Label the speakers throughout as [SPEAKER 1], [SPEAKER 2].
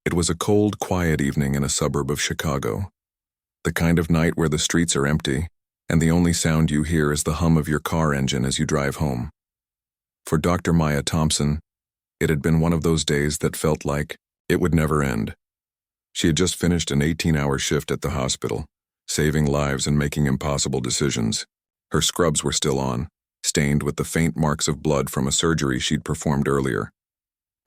[SPEAKER 1] It was a cold, quiet evening in a suburb of Chicago. The kind of night where the streets are empty, and the only sound you hear is the hum of your car engine as you drive home. For Dr. Maya Thompson, it had been one of those days that felt like it would never end. She had just finished an 18-hour shift at the hospital, saving lives and making impossible decisions. Her scrubs were still on, stained with the faint marks of blood from a surgery she'd performed earlier.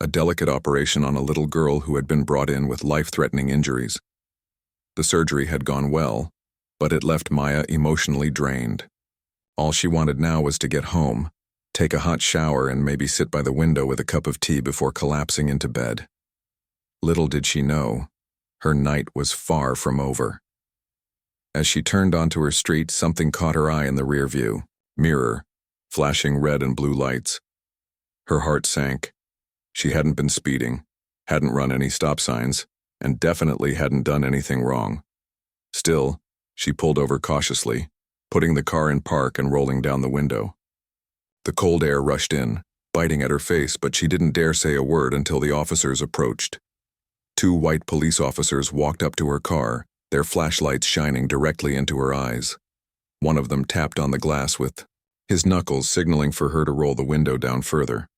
[SPEAKER 1] A delicate operation on a little girl who had been brought in with life-threatening injuries. The surgery had gone well, but it left Maya emotionally drained. All she wanted now was to get home, take a hot shower, and maybe sit by the window with a cup of tea before collapsing into bed. Little did she know, her night was far from over. As she turned onto her street, something caught her eye in the rearview mirror, flashing red and blue lights. Her heart sank. She hadn't been speeding, hadn't run any stop signs, and definitely hadn't done anything wrong. Still, she pulled over cautiously, putting the car in park and rolling down the window. The cold air rushed in, biting at her face, but she didn't dare say a word until the officers approached. 2 white police officers walked up to her car, their flashlights shining directly into her eyes. One of them tapped on the glass with his knuckles, signaling for her to roll the window down further.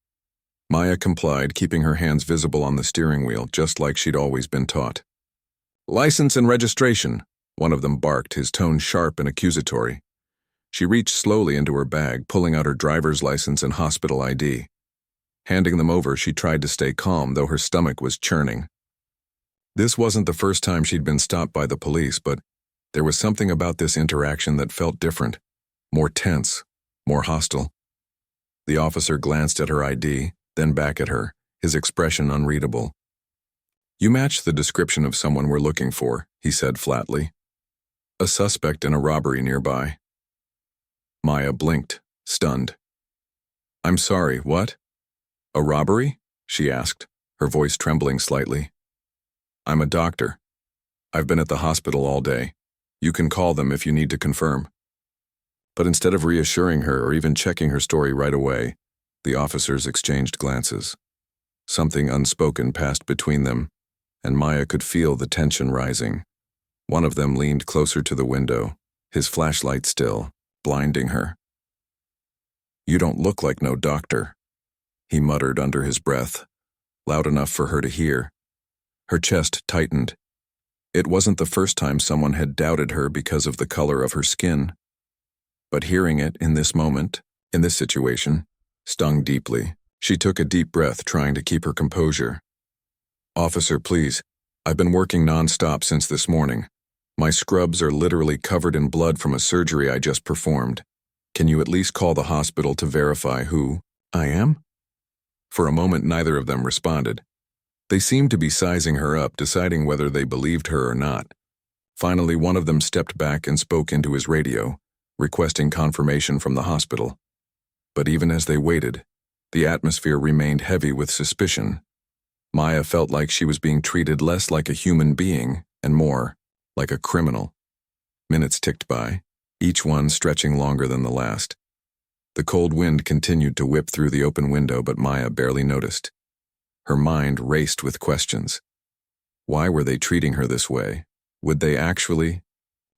[SPEAKER 1] Maya complied, keeping her hands visible on the steering wheel, just like she'd always been taught. "License and registration," one of them barked, his tone sharp and accusatory. She reached slowly into her bag, pulling out her driver's license and hospital ID. Handing them over, she tried to stay calm, though her stomach was churning. This wasn't the first time she'd been stopped by the police, but there was something about this interaction that felt different, more tense, more hostile. The officer glanced at her ID, then back at her, his expression unreadable. "You match the description of someone we're looking for," he said flatly. "A suspect in a robbery nearby." Maya blinked, stunned. "I'm sorry, what? A robbery?" she asked, her voice trembling slightly. "I'm a doctor. I've been at the hospital all day. You can call them if you need to confirm." But instead of reassuring her or even checking her story right away, the officers exchanged glances. Something unspoken passed between them, and Maya could feel the tension rising. One of them leaned closer to the window, his flashlight still, blinding her. "You don't look like no doctor," he muttered under his breath, loud enough for her to hear. Her chest tightened. It wasn't the first time someone had doubted her because of the color of her skin. But hearing it in this moment, in this situation, stung deeply. She took a deep breath, trying to keep her composure. "Officer, please. I've been working non-stop since this morning. My scrubs are literally covered in blood from a surgery I just performed. Can you at least call the hospital to verify who I am?" For a moment, neither of them responded. They seemed to be sizing her up, deciding whether they believed her or not. Finally, one of them stepped back and spoke into his radio, requesting confirmation from the hospital. But even as they waited, the atmosphere remained heavy with suspicion. Maya felt like she was being treated less like a human being and more like a criminal. Minutes ticked by, each one stretching longer than the last. The cold wind continued to whip through the open window, but Maya barely noticed. Her mind raced with questions. Why were they treating her this way? Would they actually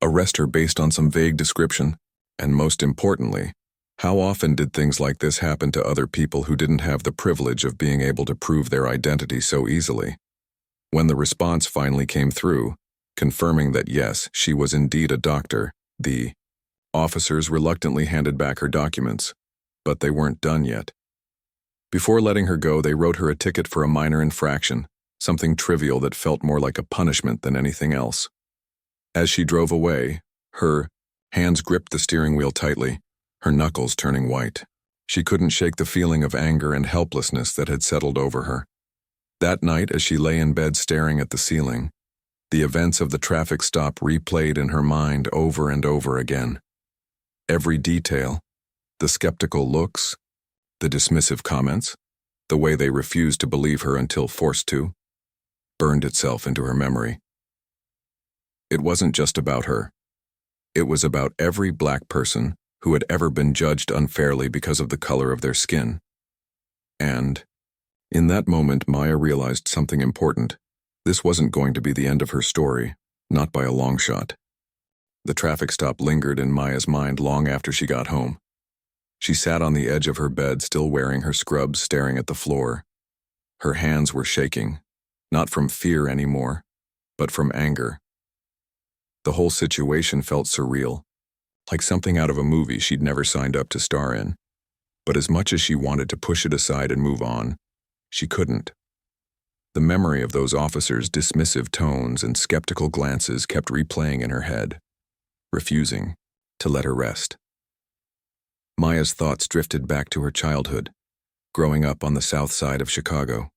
[SPEAKER 1] arrest her based on some vague description? And most importantly, how often did things like this happen to other people who didn't have the privilege of being able to prove their identity so easily? When the response finally came through, confirming that yes, she was indeed a doctor, the officers reluctantly handed back her documents. But they weren't done yet. Before letting her go, they wrote her a ticket for a minor infraction, something trivial that felt more like a punishment than anything else. As she drove away, her hands gripped the steering wheel tightly, her knuckles turning white. She couldn't shake the feeling of anger and helplessness that had settled over her. That night, as she lay in bed staring at the ceiling, the events of the traffic stop replayed in her mind over and over again. Every detail, the skeptical looks, the dismissive comments, the way they refused to believe her until forced to, burned itself into her memory. It wasn't just about her. It was about every black person who had ever been judged unfairly because of the color of their skin. And, in that moment, Maya realized something important. This wasn't going to be the end of her story, not by a long shot. The traffic stop lingered in Maya's mind long after she got home. She sat on the edge of her bed, still wearing her scrubs, staring at the floor. Her hands were shaking, not from fear anymore, but from anger. The whole situation felt surreal, like something out of a movie she'd never signed up to star in. But as much as she wanted to push it aside and move on, she couldn't. The memory of those officers' dismissive tones and skeptical glances kept replaying in her head, refusing to let her rest. Maya's thoughts drifted back to her childhood, growing up on the south side of Chicago.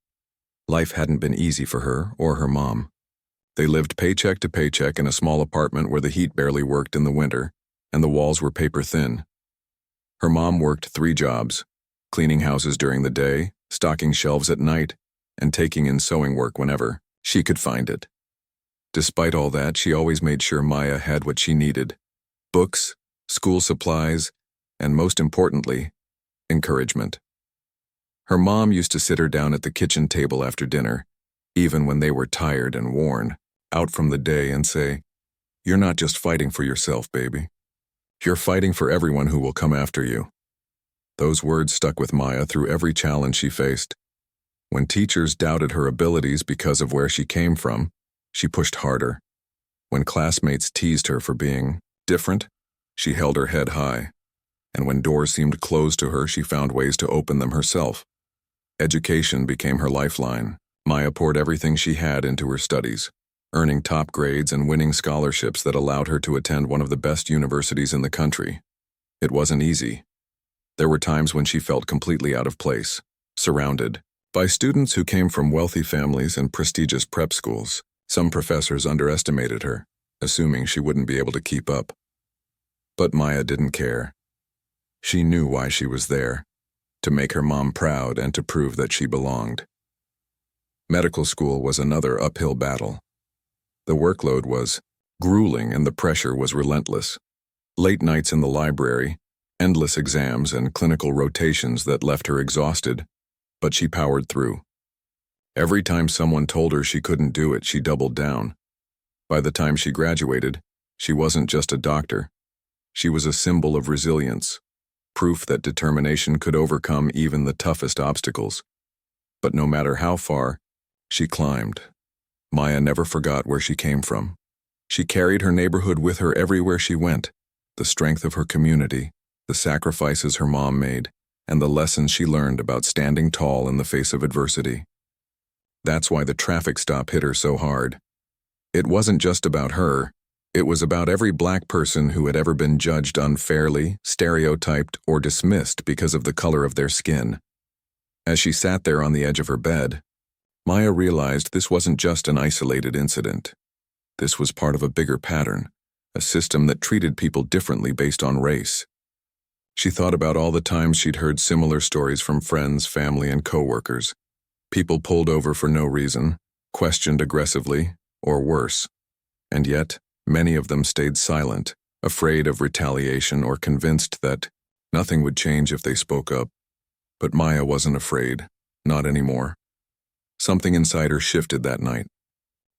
[SPEAKER 1] Life hadn't been easy for her or her mom. They lived paycheck to paycheck in a small apartment where the heat barely worked in the winter, and the walls were paper thin. Her mom worked 3 jobs, cleaning houses during the day, stocking shelves at night, and taking in sewing work whenever she could find it. Despite all that, she always made sure Maya had what she needed: books, school supplies, and most importantly, encouragement. Her mom used to sit her down at the kitchen table after dinner, even when they were tired and worn out from the day, and say, "You're not just fighting for yourself, baby. You're fighting for everyone who will come after you." Those words stuck with Maya through every challenge she faced. When teachers doubted her abilities because of where she came from, she pushed harder. When classmates teased her for being different, she held her head high. And when doors seemed closed to her, she found ways to open them herself. Education became her lifeline. Maya poured everything she had into her studies, earning top grades and winning scholarships that allowed her to attend one of the best universities in the country. It wasn't easy. There were times when she felt completely out of place, surrounded by students who came from wealthy families and prestigious prep schools. Some professors underestimated her, assuming she wouldn't be able to keep up. But Maya didn't care. She knew why she was there: to make her mom proud and to prove that she belonged. Medical school was another uphill battle. The workload was grueling and the pressure was relentless. Late nights in the library, endless exams and clinical rotations that left her exhausted, but she powered through. Every time someone told her she couldn't do it, she doubled down. By the time she graduated, she wasn't just a doctor. She was a symbol of resilience, proof that determination could overcome even the toughest obstacles. But no matter how far, she climbed. Maya never forgot where she came from. She carried her neighborhood with her everywhere she went: the strength of her community, the sacrifices her mom made, and the lessons she learned about standing tall in the face of adversity. That's why the traffic stop hit her so hard. It wasn't just about her. It was about every black person who had ever been judged unfairly, stereotyped, or dismissed because of the color of their skin. As she sat there on the edge of her bed, Maya realized this wasn't just an isolated incident. This was part of a bigger pattern, a system that treated people differently based on race. She thought about all the times she'd heard similar stories from friends, family, and coworkers. People pulled over for no reason, questioned aggressively, or worse. And yet, many of them stayed silent, afraid of retaliation or convinced that nothing would change if they spoke up. But Maya wasn't afraid, not anymore. Something inside her shifted that night.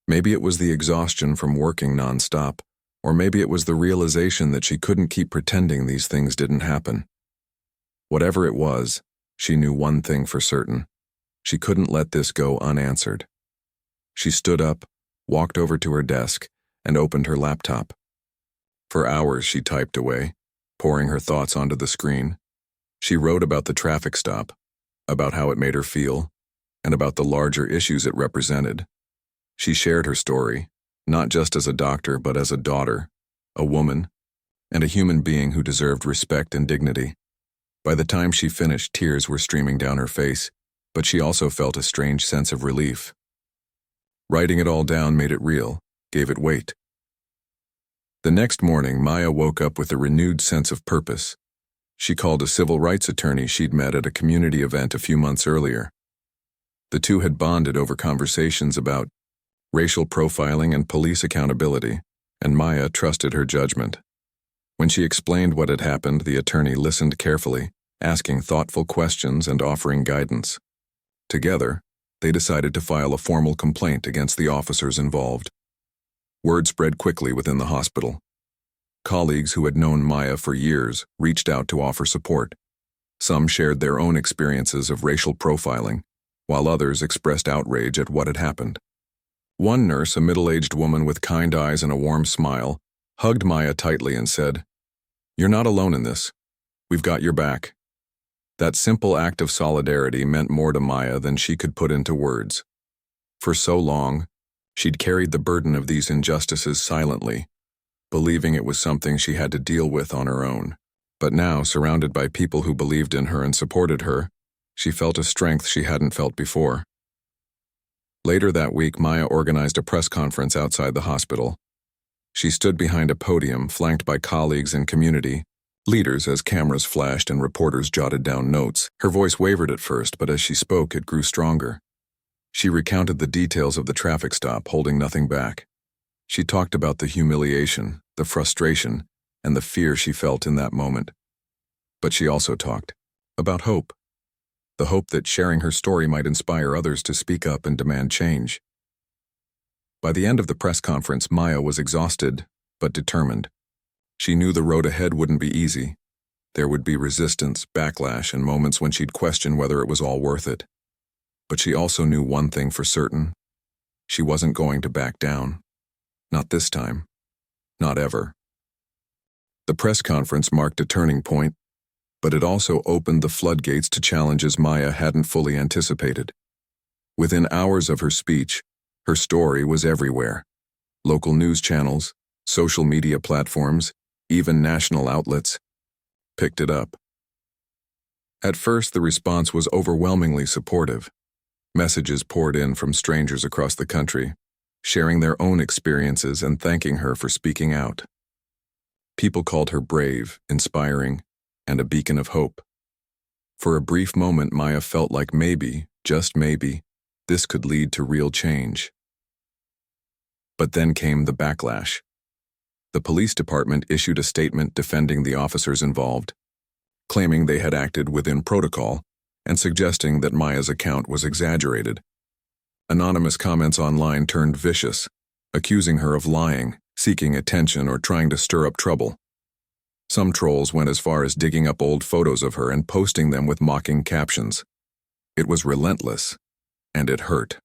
[SPEAKER 1] Maybe it was the exhaustion from working nonstop, or maybe it was the realization that she couldn't keep pretending these things didn't happen. Whatever it was, she knew one thing for certain: she couldn't let this go unanswered. She stood up, walked over to her desk, and opened her laptop. For hours she typed away, pouring her thoughts onto the screen. She wrote about the traffic stop, about how it made her feel, and about the larger issues it represented. She shared her story, not just as a doctor, but as a daughter, a woman, and a human being who deserved respect and dignity. By the time she finished, tears were streaming down her face, but she also felt a strange sense of relief. Writing it all down made it real, gave it weight. The next morning, Maya woke up with a renewed sense of purpose. She called a civil rights attorney she'd met at a community event a few months earlier. The two had bonded over conversations about racial profiling and police accountability, and Maya trusted her judgment. When she explained what had happened, the attorney listened carefully, asking thoughtful questions and offering guidance. Together, they decided to file a formal complaint against the officers involved. Word spread quickly within the hospital. Colleagues who had known Maya for years reached out to offer support. Some shared their own experiences of racial profiling, while others expressed outrage at what had happened. One nurse, a middle-aged woman with kind eyes and a warm smile, hugged Maya tightly and said, "You're not alone in this. We've got your back." That simple act of solidarity meant more to Maya than she could put into words. For so long, she'd carried the burden of these injustices silently, believing it was something she had to deal with on her own. But now, surrounded by people who believed in her and supported her, she felt a strength she hadn't felt before. Later that week, Maya organized a press conference outside the hospital. She stood behind a podium, flanked by colleagues and community leaders as cameras flashed and reporters jotted down notes. Her voice wavered at first, but as she spoke, it grew stronger. She recounted the details of the traffic stop, holding nothing back. She talked about the humiliation, the frustration, and the fear she felt in that moment. But she also talked about hope. The hope that sharing her story might inspire others to speak up and demand change. By the end of the press conference, Maya was exhausted, but determined. She knew the road ahead wouldn't be easy. There would be resistance, backlash, and moments when she'd question whether it was all worth it. But she also knew one thing for certain. She wasn't going to back down. Not this time. Not ever. The press conference marked a turning point, but it also opened the floodgates to challenges Maya hadn't fully anticipated. Within hours of her speech, her story was everywhere. Local news channels, social media platforms, even national outlets picked it up. At first, the response was overwhelmingly supportive. Messages poured in from strangers across the country, sharing their own experiences and thanking her for speaking out. People called her brave, inspiring, and a beacon of hope. For a brief moment, Maya felt like maybe, just maybe, this could lead to real change. But then came the backlash. The police department issued a statement defending the officers involved, claiming they had acted within protocol and suggesting that Maya's account was exaggerated. Anonymous comments online turned vicious, accusing her of lying, seeking attention, or trying to stir up trouble. Some trolls went as far as digging up old photos of her and posting them with mocking captions. It was relentless, and it hurt.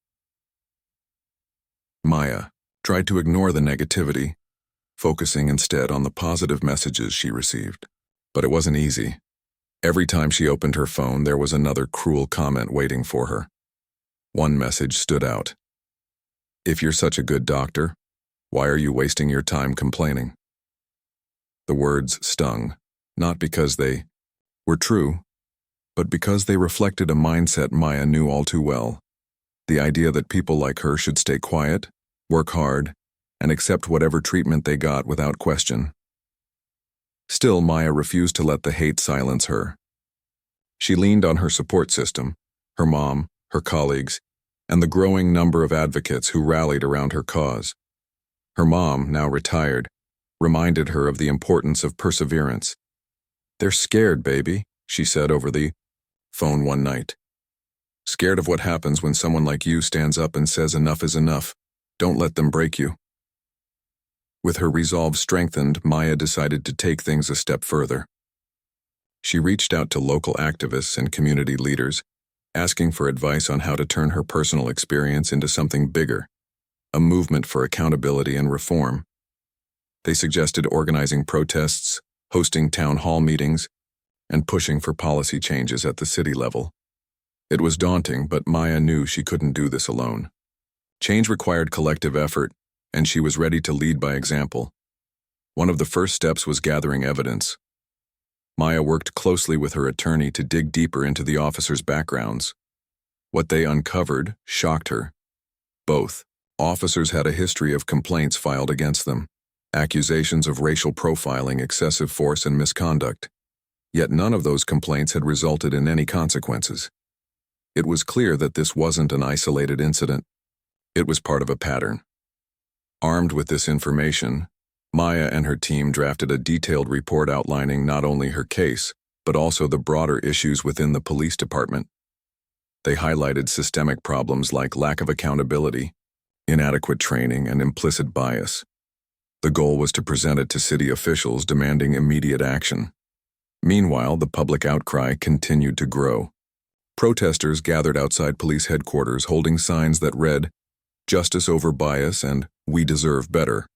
[SPEAKER 1] Maya tried to ignore the negativity, focusing instead on the positive messages she received. But it wasn't easy. Every time she opened her phone, there was another cruel comment waiting for her. One message stood out. "If you're such a good doctor, why are you wasting your time complaining?" The words stung, not because they were true, but because they reflected a mindset Maya knew all too well. The idea that people like her should stay quiet, work hard, and accept whatever treatment they got without question. Still, Maya refused to let the hate silence her. She leaned on her support system, her mom, her colleagues, and the growing number of advocates who rallied around her cause. Her mom, now retired, reminded her of the importance of perseverance. "They're scared, baby," she said over the phone one night. "Scared of what happens when someone like you stands up and says enough is enough. Don't let them break you." With her resolve strengthened, Maya decided to take things a step further. She reached out to local activists and community leaders, asking for advice on how to turn her personal experience into something bigger, a movement for accountability and reform. They suggested organizing protests, hosting town hall meetings, and pushing for policy changes at the city level. It was daunting, but Maya knew she couldn't do this alone. Change required collective effort, and she was ready to lead by example. One of the first steps was gathering evidence. Maya worked closely with her attorney to dig deeper into the officers' backgrounds. What they uncovered shocked her. Both officers had a history of complaints filed against them, accusations of racial profiling, excessive force, and misconduct. Yet none of those complaints had resulted in any consequences. It was clear that this wasn't an isolated incident. It was part of a pattern. Armed with this information, Maya and her team drafted a detailed report outlining not only her case, but also the broader issues within the police department. They highlighted systemic problems like lack of accountability, inadequate training, and implicit bias. The goal was to present it to city officials demanding immediate action. Meanwhile, the public outcry continued to grow. Protesters gathered outside police headquarters holding signs that read, "Justice over bias" and "We deserve better."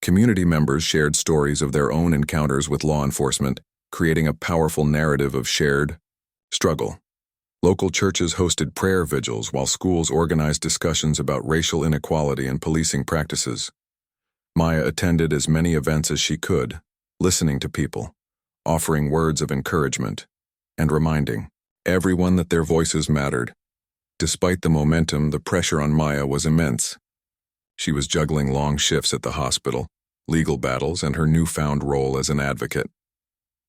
[SPEAKER 1] Community members shared stories of their own encounters with law enforcement, creating a powerful narrative of shared struggle. Local churches hosted prayer vigils while schools organized discussions about racial inequality and policing practices. Maya attended as many events as she could, listening to people, offering words of encouragement, and reminding everyone that their voices mattered. Despite the momentum, the pressure on Maya was immense. She was juggling long shifts at the hospital, legal battles, and her newfound role as an advocate.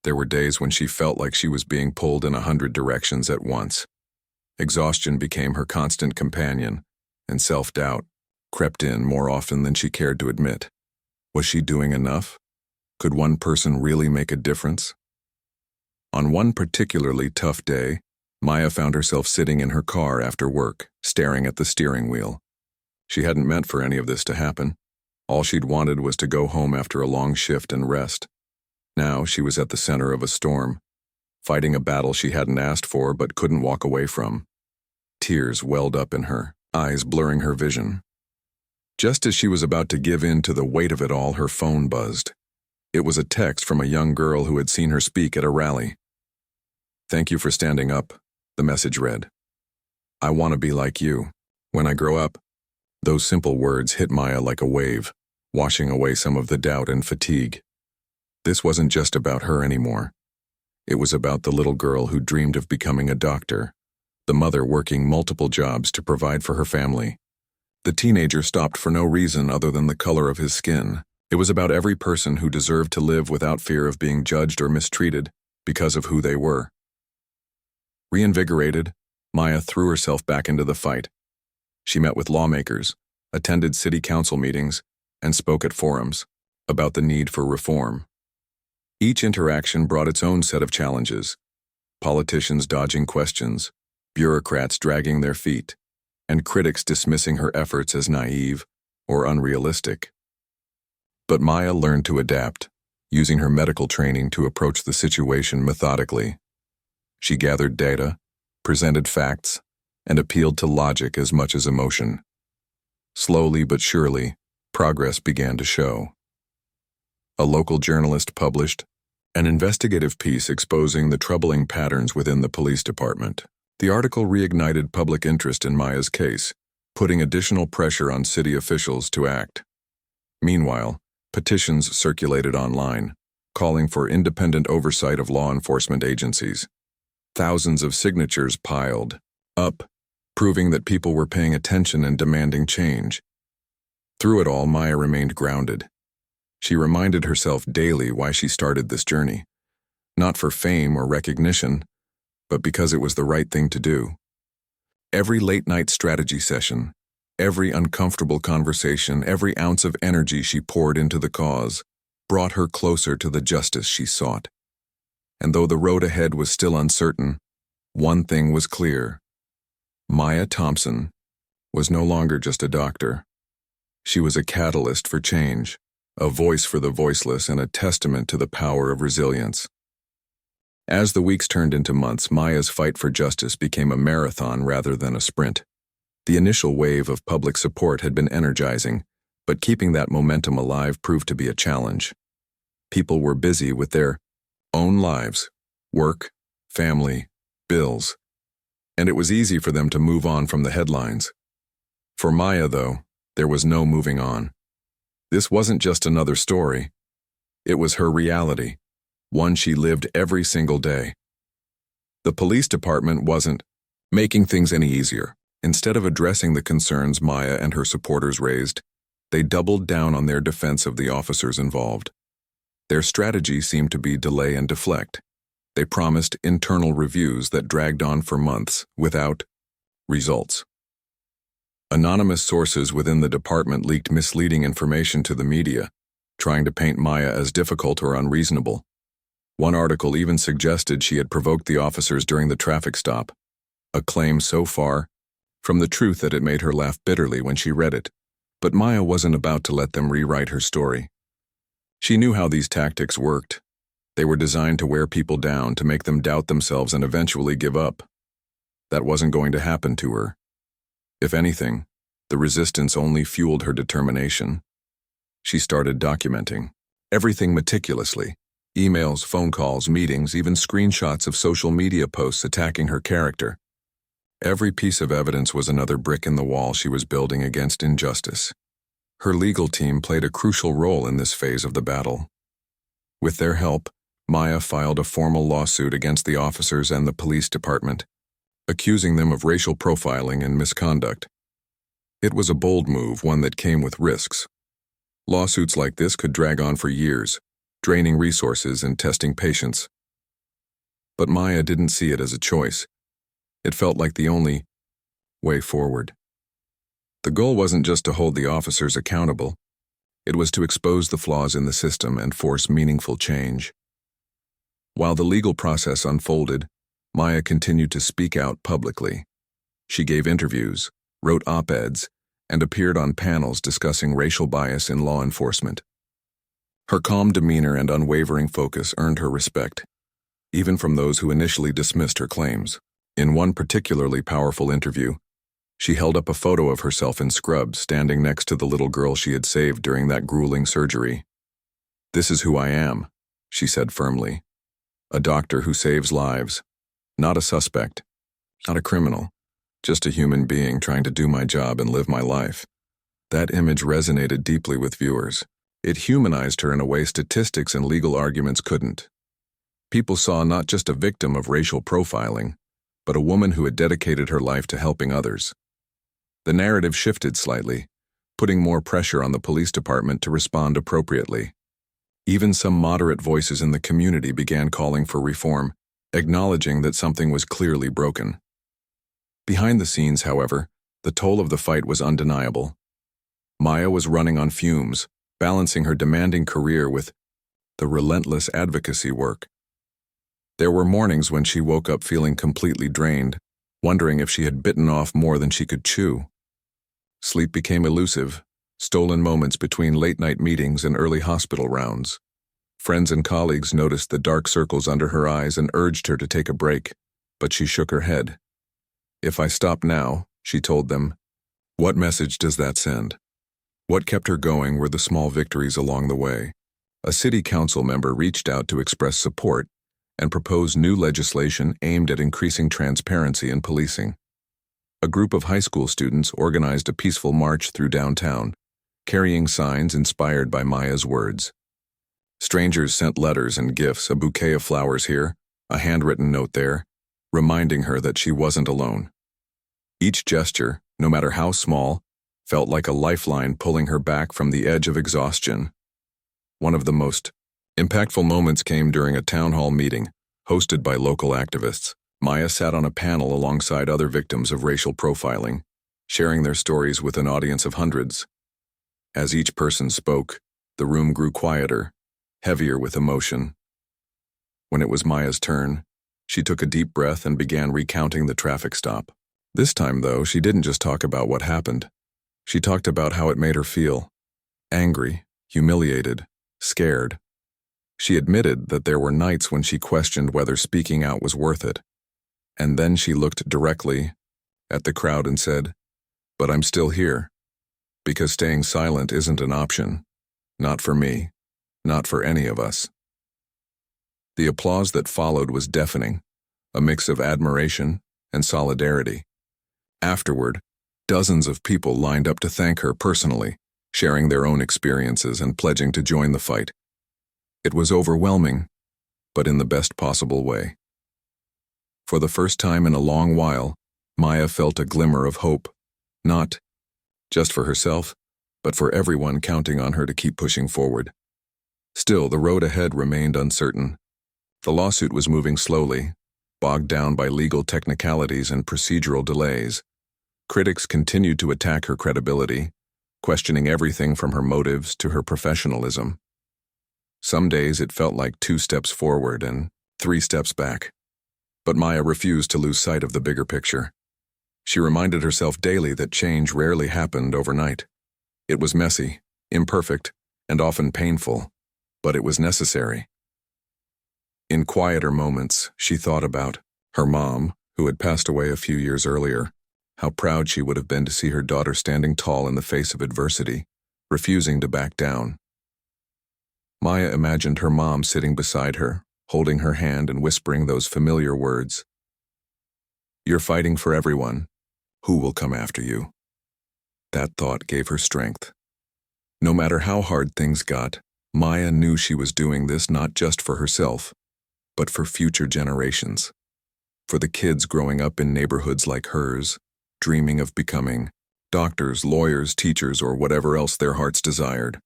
[SPEAKER 1] There were days when she felt like she was being pulled in 100 directions at once. Exhaustion became her constant companion, and self-doubt crept in more often than she cared to admit. Was she doing enough? Could one person really make a difference? On one particularly tough day, Maya found herself sitting in her car after work, staring at the steering wheel. She hadn't meant for any of this to happen. All she'd wanted was to go home after a long shift and rest. Now she was at the center of a storm, fighting a battle she hadn't asked for but couldn't walk away from. Tears welled up in her, eyes blurring her vision. Just as she was about to give in to the weight of it all, her phone buzzed. It was a text from a young girl who had seen her speak at a rally. "Thank you for standing up," the message read. "I want to be like you when I grow up." Those simple words hit Maya like a wave, washing away some of the doubt and fatigue. This wasn't just about her anymore. It was about the little girl who dreamed of becoming a doctor, the mother working multiple jobs to provide for her family. The teenager stopped for no reason other than the color of his skin. It was about every person who deserved to live without fear of being judged or mistreated because of who they were. Reinvigorated, Maya threw herself back into the fight. She met with lawmakers, attended city council meetings, and spoke at forums about the need for reform. Each interaction brought its own set of challenges: politicians dodging questions, bureaucrats dragging their feet, and critics dismissing her efforts as naive or unrealistic. But Maya learned to adapt, using her medical training to approach the situation methodically. She gathered data, presented facts, and appealed to logic as much as emotion. Slowly but surely, progress began to show. A local journalist published an investigative piece exposing the troubling patterns within the police department. The article reignited public interest in Maya's case, putting additional pressure on city officials to act. Meanwhile, petitions circulated online, calling for independent oversight of law enforcement agencies. Thousands of signatures piled up, proving that people were paying attention and demanding change. Through it all, Maya remained grounded. She reminded herself daily why she started this journey, not for fame or recognition, but because it was the right thing to do. Every late-night strategy session, every uncomfortable conversation, every ounce of energy she poured into the cause brought her closer to the justice she sought. And though the road ahead was still uncertain, one thing was clear: Maya Thompson was no longer just a doctor. She was a catalyst for change, a voice for the voiceless, and a testament to the power of resilience. As the weeks turned into months, Maya's fight for justice became a marathon rather than a sprint. The initial wave of public support had been energizing, but keeping that momentum alive proved to be a challenge. People were busy with their own lives, work, family, bills, and it was easy for them to move on from the headlines. For Maya, though, there was no moving on. This wasn't just another story. It was her reality, one she lived every single day. The police department wasn't making things any easier. Instead of addressing the concerns Maya and her supporters raised, they doubled down on their defense of the officers involved. Their strategy seemed to be delay and deflect. They promised internal reviews that dragged on for months without results. Anonymous sources within the department leaked misleading information to the media, trying to paint Maya as difficult or unreasonable. One article even suggested she had provoked the officers during the traffic stop. A claim so far from the truth that it made her laugh bitterly when she read it. But Maya wasn't about to let them rewrite her story. She knew how these tactics worked. They were designed to wear people down, to make them doubt themselves and eventually give up. That wasn't going to happen to her. If anything, the resistance only fueled her determination. She started documenting everything meticulously. Emails, phone calls, meetings, even screenshots of social media posts attacking her character. Every piece of evidence was another brick in the wall she was building against injustice. Her legal team played a crucial role in this phase of the battle. With their help, Maya filed a formal lawsuit against the officers and the police department, accusing them of racial profiling and misconduct. It was a bold move, one that came with risks. Lawsuits like this could drag on for years, draining resources and testing patience. But Maya didn't see it as a choice. It felt like the only way forward. The goal wasn't just to hold the officers accountable. It was to expose the flaws in the system and force meaningful change. While the legal process unfolded, Maya continued to speak out publicly. She gave interviews, wrote op-eds, and appeared on panels discussing racial bias in law enforcement. Her calm demeanor and unwavering focus earned her respect, even from those who initially dismissed her claims. In one particularly powerful interview, she held up a photo of herself in scrubs standing next to the little girl she had saved during that grueling surgery. "This is who I am," she said firmly. "A doctor who saves lives. Not a suspect. Not a criminal. Just a human being trying to do my job and live my life." That image resonated deeply with viewers. It humanized her in a way statistics and legal arguments couldn't. People saw not just a victim of racial profiling, but a woman who had dedicated her life to helping others. The narrative shifted slightly, putting more pressure on the police department to respond appropriately. Even some moderate voices in the community began calling for reform, acknowledging that something was clearly broken. Behind the scenes, however, the toll of the fight was undeniable. Maya was running on fumes, balancing her demanding career with the relentless advocacy work. There were mornings when she woke up feeling completely drained, wondering if she had bitten off more than she could chew. Sleep became elusive, stolen moments between late-night meetings and early hospital rounds. Friends and colleagues noticed the dark circles under her eyes and urged her to take a break, but she shook her head. "If I stop now," she told them, "what message does that send?" What kept her going were the small victories along the way. A city council member reached out to express support and propose new legislation aimed at increasing transparency in policing. A group of high school students organized a peaceful march through downtown, carrying signs inspired by Maya's words. Strangers sent letters and gifts, a bouquet of flowers here, a handwritten note there, reminding her that she wasn't alone. Each gesture, no matter how small, felt like a lifeline pulling her back from the edge of exhaustion. One of the most impactful moments came during a town hall meeting, hosted by local activists. Maya sat on a panel alongside other victims of racial profiling, sharing their stories with an audience of hundreds. As each person spoke, the room grew quieter, heavier with emotion. When it was Maya's turn, she took a deep breath and began recounting the traffic stop. This time, though, she didn't just talk about what happened. She talked about how it made her feel. Angry, humiliated, scared. She admitted that there were nights when she questioned whether speaking out was worth it. And then she looked directly at the crowd and said, "But I'm still here. Because staying silent isn't an option. Not for me. Not for any of us." The applause that followed was deafening, a mix of admiration and solidarity. Afterward, dozens of people lined up to thank her personally, sharing their own experiences and pledging to join the fight. It was overwhelming, but in the best possible way. For the first time in a long while, Maya felt a glimmer of hope, not just for herself, but for everyone counting on her to keep pushing forward. Still, the road ahead remained uncertain. The lawsuit was moving slowly, bogged down by legal technicalities and procedural delays. Critics continued to attack her credibility, questioning everything from her motives to her professionalism. Some days it felt like 2 steps forward and 3 steps back. But Maya refused to lose sight of the bigger picture. She reminded herself daily that change rarely happened overnight. It was messy, imperfect, and often painful, but it was necessary. In quieter moments, she thought about her mom, who had passed away a few years earlier, how proud she would have been to see her daughter standing tall in the face of adversity, refusing to back down. Maya imagined her mom sitting beside her, holding her hand and whispering those familiar words. "You're fighting for everyone. Who will come after you?" That thought gave her strength. No matter how hard things got, Maya knew she was doing this not just for herself, but for future generations. For the kids growing up in neighborhoods like hers, dreaming of becoming doctors, lawyers, teachers, or whatever else their hearts desired.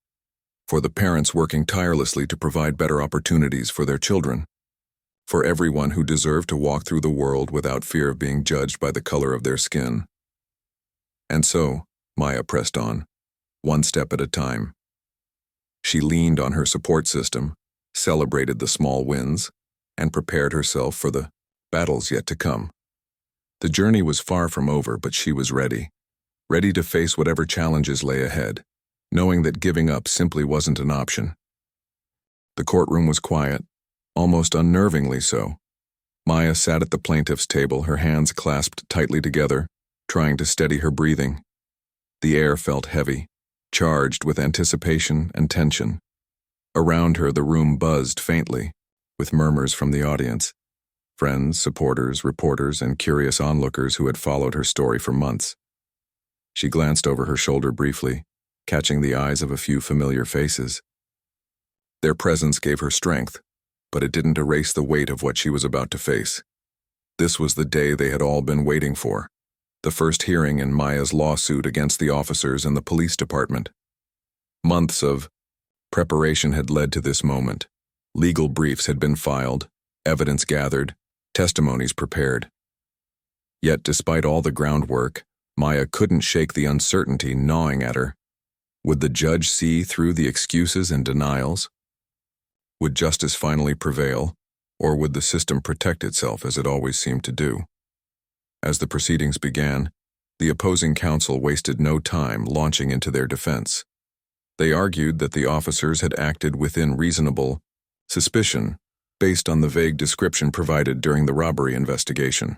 [SPEAKER 1] For the parents working tirelessly to provide better opportunities for their children. For everyone who deserved to walk through the world without fear of being judged by the color of their skin. And so, Maya pressed on, one step at a time. She leaned on her support system, celebrated the small wins, and prepared herself for the battles yet to come. The journey was far from over, but she was ready to face whatever challenges lay ahead, knowing that giving up simply wasn't an option. The courtroom was quiet, almost unnervingly so. Maya sat at the plaintiff's table, her hands clasped tightly together, trying to steady her breathing. The air felt heavy, charged with anticipation and tension. Around her, the room buzzed faintly, with murmurs from the audience. Friends, supporters, reporters, and curious onlookers who had followed her story for months. She glanced over her shoulder briefly, catching the eyes of a few familiar faces. Their presence gave her strength, but it didn't erase the weight of what she was about to face. This was the day they had all been waiting for, the first hearing in Maya's lawsuit against the officers and the police department. Months of preparation had led to this moment. Legal briefs had been filed, evidence gathered, testimonies prepared. Yet despite all the groundwork, Maya couldn't shake the uncertainty gnawing at her. Would the judge see through the excuses and denials? Would justice finally prevail, or would the system protect itself as it always seemed to do? As the proceedings began, the opposing counsel wasted no time launching into their defense. They argued that the officers had acted within reasonable suspicion based on the vague description provided during the robbery investigation.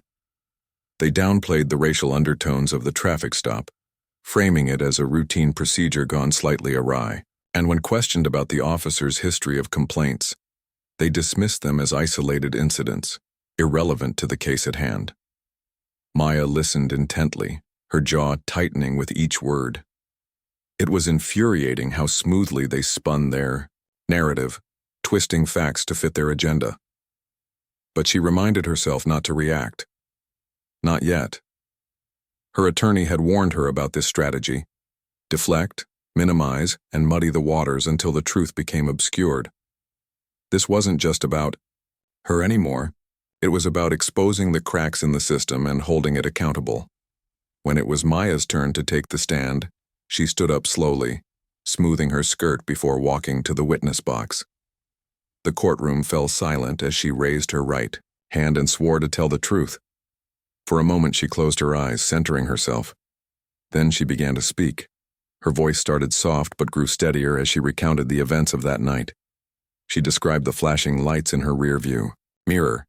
[SPEAKER 1] They downplayed the racial undertones of the traffic stop, framing it as a routine procedure gone slightly awry. And when questioned about the officers' history of complaints, they dismissed them as isolated incidents, irrelevant to the case at hand. Maya listened intently, her jaw tightening with each word. It was infuriating how smoothly they spun their narrative, twisting facts to fit their agenda. But she reminded herself not to react. Not yet. Her attorney had warned her about this strategy: deflect, minimize, and muddy the waters until the truth became obscured. This wasn't just about her anymore. It was about exposing the cracks in the system and holding it accountable. When it was Maya's turn to take the stand, she stood up slowly, smoothing her skirt before walking to the witness box. The courtroom fell silent as she raised her right hand and swore to tell the truth. For a moment she closed her eyes, centering herself. Then she began to speak. Her voice started soft but grew steadier as she recounted the events of that night. She described the flashing lights in her rearview mirror,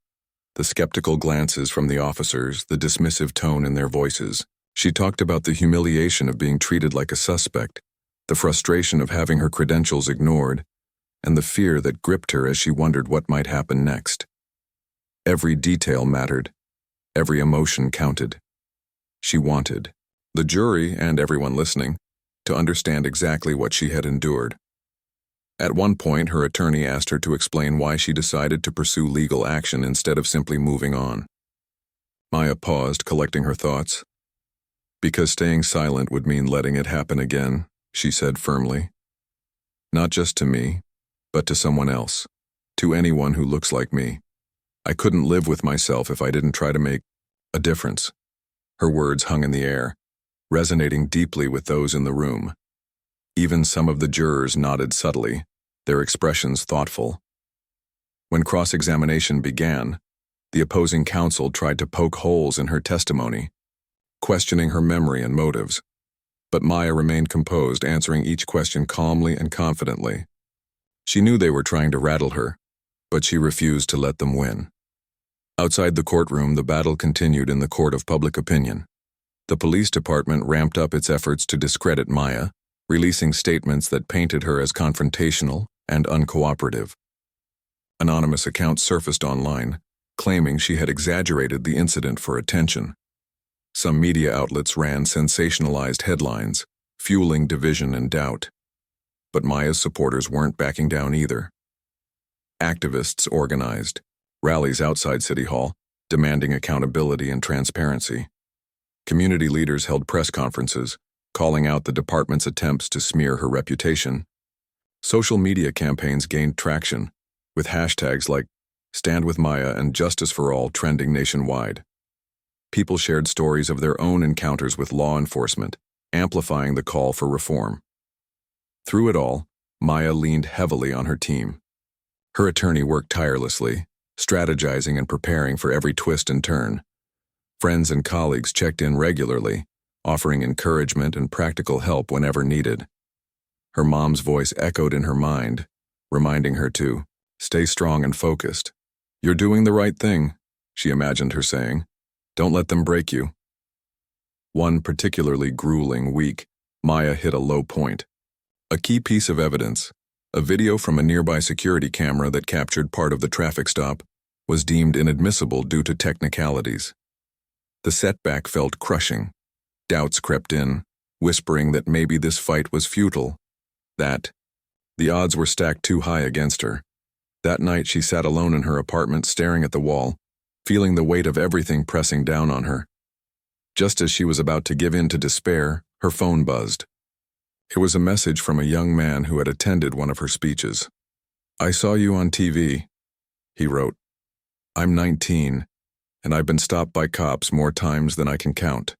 [SPEAKER 1] the skeptical glances from the officers, the dismissive tone in their voices. She talked about the humiliation of being treated like a suspect, the frustration of having her credentials ignored, and the fear that gripped her as she wondered what might happen next. Every detail mattered. Every emotion counted. She wanted the jury and everyone listening to understand exactly what she had endured. At one point, her attorney asked her to explain why she decided to pursue legal action instead of simply moving on. Maya paused, collecting her thoughts. "Because staying silent would mean letting it happen again," she said firmly. "Not just to me, but to someone else, to anyone who looks like me. I couldn't live with myself if I didn't try to make a difference." Her words hung in the air, resonating deeply with those in the room. Even some of the jurors nodded subtly, their expressions thoughtful. When cross-examination began, The opposing counsel tried to poke holes in her testimony, questioning her memory and motives. But Maya remained composed, answering each question calmly and confidently. She knew they were trying to rattle her, but she refused to let them win. Outside the courtroom, the battle continued in the court of public opinion. The police department ramped up its efforts to discredit Maya, releasing statements that painted her as confrontational and uncooperative. Anonymous accounts surfaced online, claiming she had exaggerated the incident for attention. Some media outlets ran sensationalized headlines, fueling division and doubt. But Maya's supporters weren't backing down either. Activists organized rallies outside City Hall, demanding accountability and transparency. Community leaders held press conferences, calling out the department's attempts to smear her reputation. Social media campaigns gained traction, with hashtags like Stand with Maya and Justice for All trending nationwide. People shared stories of their own encounters with law enforcement, amplifying the call for reform. Through it all, Maya leaned heavily on her team. Her attorney worked tirelessly, strategizing and preparing for every twist and turn. Friends and colleagues checked in regularly, offering encouragement and practical help whenever needed. Her mom's voice echoed in her mind, reminding her to stay strong and focused. "You're doing the right thing," she imagined her saying. "Don't let them break you." One particularly grueling week, Maya hit a low point. A key piece of evidence, a video from a nearby security camera that captured part of the traffic stop, was deemed inadmissible due to technicalities. The setback felt crushing. Doubts crept in, whispering that maybe this fight was futile, that the odds were stacked too high against her. That night she sat alone in her apartment staring at the wall, feeling the weight of everything pressing down on her. Just as she was about to give in to despair, her phone buzzed. It was a message from a young man who had attended one of her speeches. "I saw you on TV," he wrote. "I'm 19, and I've been stopped by cops more times than I can count.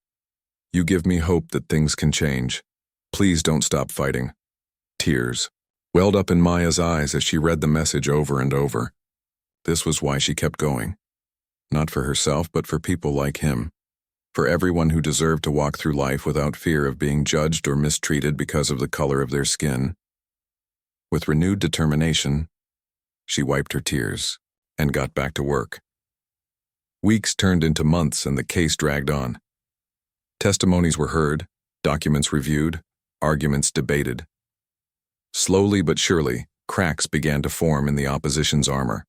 [SPEAKER 1] You give me hope that things can change. Please don't stop fighting." Tears welled up in Maya's eyes as she read the message over and over. This was why she kept going. Not for herself, but for people like him. For everyone who deserved to walk through life without fear of being judged or mistreated because of the color of their skin. With renewed determination, she wiped her tears and got back to work. Weeks turned into months and the case dragged on. Testimonies were heard, documents reviewed, arguments debated. Slowly but surely, cracks began to form in the opposition's armor.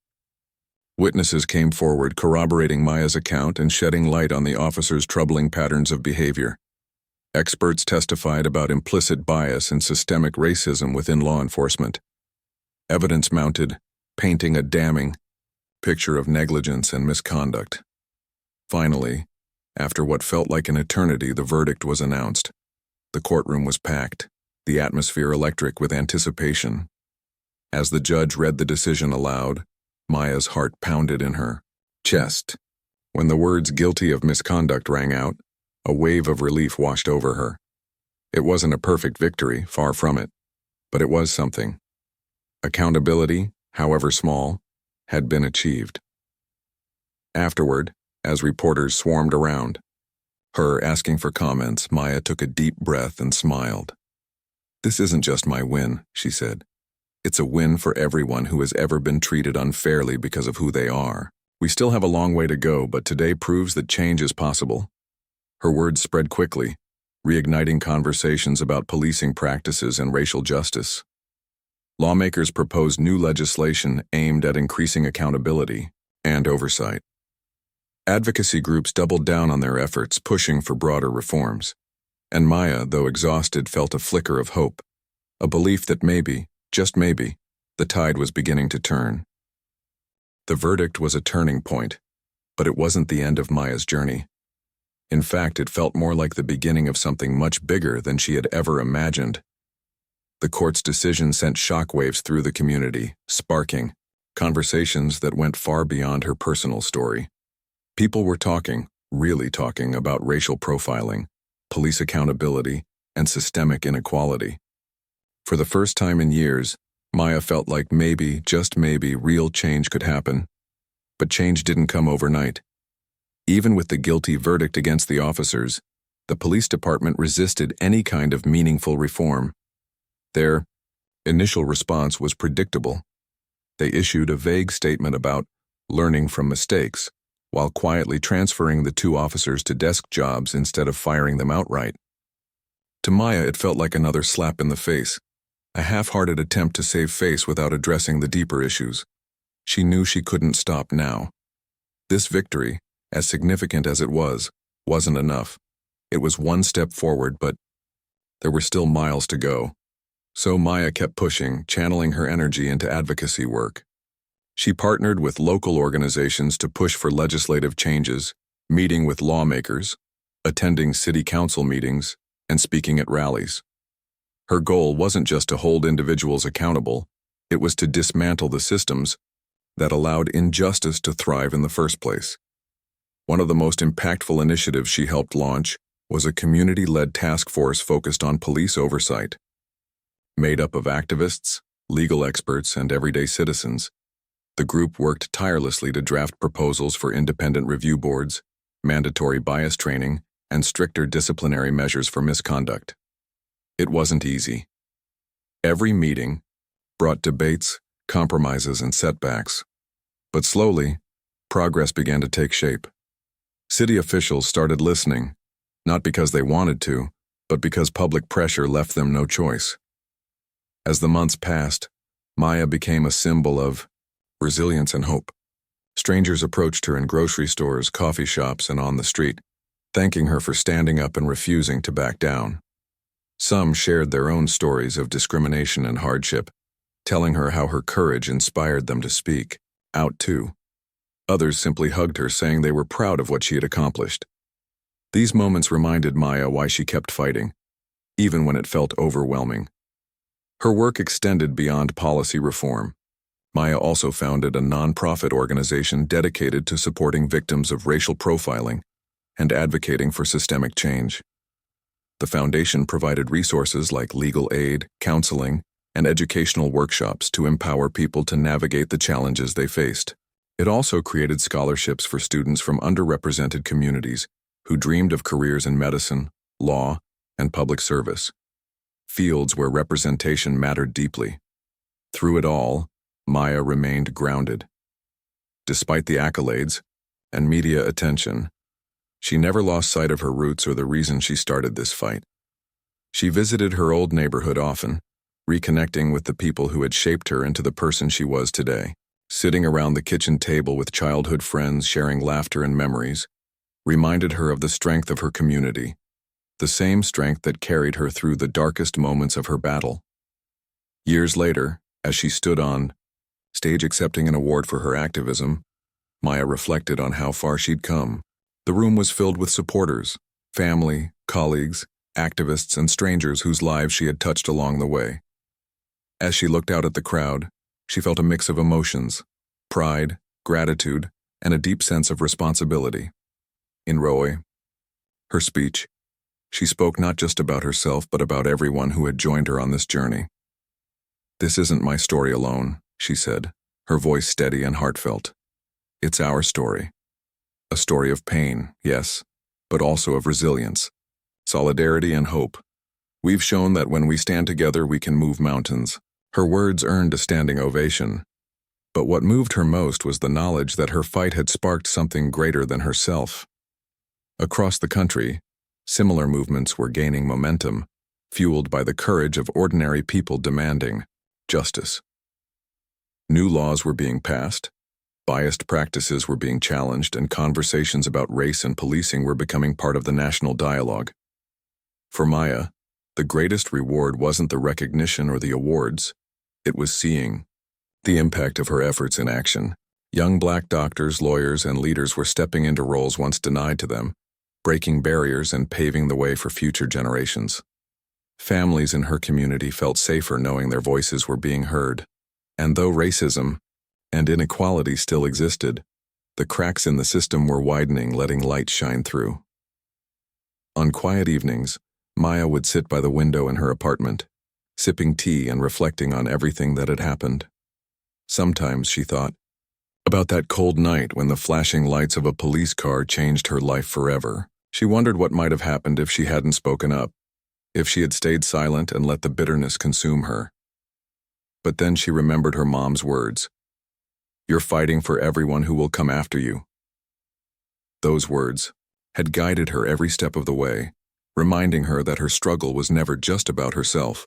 [SPEAKER 1] Witnesses came forward corroborating Maya's account and shedding light on the officer's troubling patterns of behavior. Experts testified about implicit bias and systemic racism within law enforcement. Evidence mounted, painting a damning picture of negligence and misconduct. Finally, after what felt like an eternity, the verdict was announced. The courtroom was packed, the atmosphere electric with anticipation. As the judge read the decision aloud, Maya's heart pounded in her chest. When the words "guilty of misconduct" rang out, a wave of relief washed over her. It wasn't a perfect victory, far from it, but it was something. Accountability, however small, had been achieved. Afterward, as reporters swarmed around, her asking for comments, Maya took a deep breath and smiled. "This isn't just my win," she said. "It's a win for everyone who has ever been treated unfairly because of who they are. We still have a long way to go, but today proves that change is possible." Her words spread quickly, reigniting conversations about policing practices and racial justice. Lawmakers proposed new legislation aimed at increasing accountability and oversight. Advocacy groups doubled down on their efforts, pushing for broader reforms. And Maya, though exhausted, felt a flicker of hope, a belief that maybe, just maybe, the tide was beginning to turn. The verdict was a turning point, but it wasn't the end of Maya's journey. In fact, it felt more like the beginning of something much bigger than she had ever imagined. The court's decision sent shockwaves through the community, sparking conversations that went far beyond her personal story. People were talking, really talking, about racial profiling, police accountability, and systemic inequality. For the first time in years, Maya felt like maybe, just maybe, real change could happen. But change didn't come overnight. Even with the guilty verdict against the officers, the police department resisted any kind of meaningful reform. Their initial response was predictable. They issued a vague statement about learning from mistakes, while quietly transferring the two officers to desk jobs instead of firing them outright. To Maya, it felt like another slap in the face, a half-hearted attempt to save face without addressing the deeper issues. She knew she couldn't stop now. This victory, as significant as it was, wasn't enough. It was one step forward, but there were still miles to go. So Maya kept pushing, channeling her energy into advocacy work. She partnered with local organizations to push for legislative changes, meeting with lawmakers, attending city council meetings, and speaking at rallies. Her goal wasn't just to hold individuals accountable, it was to dismantle the systems that allowed injustice to thrive in the first place. One of the most impactful initiatives she helped launch was a community-led task force focused on police oversight. Made up of activists, legal experts, and everyday citizens, the group worked tirelessly to draft proposals for independent review boards, mandatory bias training, and stricter disciplinary measures for misconduct. It wasn't easy. Every meeting brought debates, compromises, and setbacks. But slowly, progress began to take shape. City officials started listening, not because they wanted to, but because public pressure left them no choice. As the months passed, Maya became a symbol of resilience and hope. Strangers approached her in grocery stores, coffee shops, and on the street, thanking her for standing up and refusing to back down. Some shared their own stories of discrimination and hardship, telling her how her courage inspired them to speak out too. Others simply hugged her, saying they were proud of what she had accomplished. These moments reminded Maya why she kept fighting, even when it felt overwhelming. Her work extended beyond policy reform. Maya also founded a nonprofit organization dedicated to supporting victims of racial profiling and advocating for systemic change. The foundation provided resources like legal aid, counseling, and educational workshops to empower people to navigate the challenges they faced. It also created scholarships for students from underrepresented communities who dreamed of careers in medicine, law, and public service, fields where representation mattered deeply. Through it all, Maya remained grounded. Despite the accolades and media attention, she never lost sight of her roots or the reason she started this fight. She visited her old neighborhood often, reconnecting with the people who had shaped her into the person she was today. Sitting around the kitchen table with childhood friends sharing laughter and memories, reminded her of the strength of her community, the same strength that carried her through the darkest moments of her battle. Years later, as she stood on stage accepting an award for her activism, Maya reflected on how far she'd come. The room was filled with supporters, family, colleagues, activists, and strangers whose lives she had touched along the way. As she looked out at the crowd, she felt a mix of emotions: pride, gratitude, and a deep sense of responsibility. In her speech, she spoke not just about herself but about everyone who had joined her on this journey. "This isn't my story alone," she said, her voice steady and heartfelt. "It's our story. A story of pain, yes, but also of resilience, solidarity, and hope. We've shown that when we stand together we can move mountains." Her words earned a standing ovation. But what moved her most was the knowledge that her fight had sparked something greater than herself. Across the country, similar movements were gaining momentum, fueled by the courage of ordinary people demanding justice. New laws were being passed, biased practices were being challenged, and conversations about race and policing were becoming part of the national dialogue. For Maya, the greatest reward wasn't the recognition or the awards. It was seeing the impact of her efforts in action. Young Black doctors, lawyers, and leaders were stepping into roles once denied to them, breaking barriers and paving the way for future generations. Families in her community felt safer knowing their voices were being heard. And though racism and inequality still existed, the cracks in the system were widening, letting light shine through. On quiet evenings, Maya would sit by the window in her apartment, sipping tea and reflecting on everything that had happened. Sometimes she thought, About that cold night when the flashing lights of a police car changed her life forever. She wondered what might have happened if she hadn't spoken up, if she had stayed silent and let the bitterness consume her. But then she remembered her mom's words. "You're fighting for everyone who will come after you." Those words had guided her every step of the way, reminding her that her struggle was never just about herself.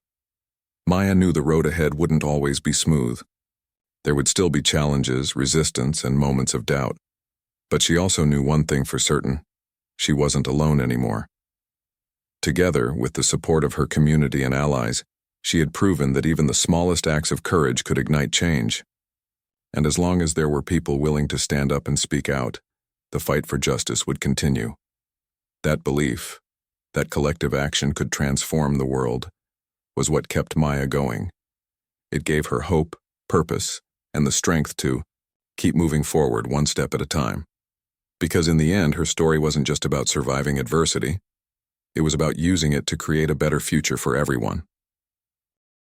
[SPEAKER 1] Maya knew the road ahead wouldn't always be smooth. There would still be challenges, resistance, and moments of doubt. But she also knew one thing for certain: she wasn't alone anymore. Together, with the support of her community and allies, she had proven that even the smallest acts of courage could ignite change. And as long as there were people willing to stand up and speak out, the fight for justice would continue. That belief, that collective action could transform the world, was what kept Maya going. It gave her hope, purpose, and the strength to keep moving forward one step at a time. Because in the end, her story wasn't just about surviving adversity. It was about using it to create a better future for everyone.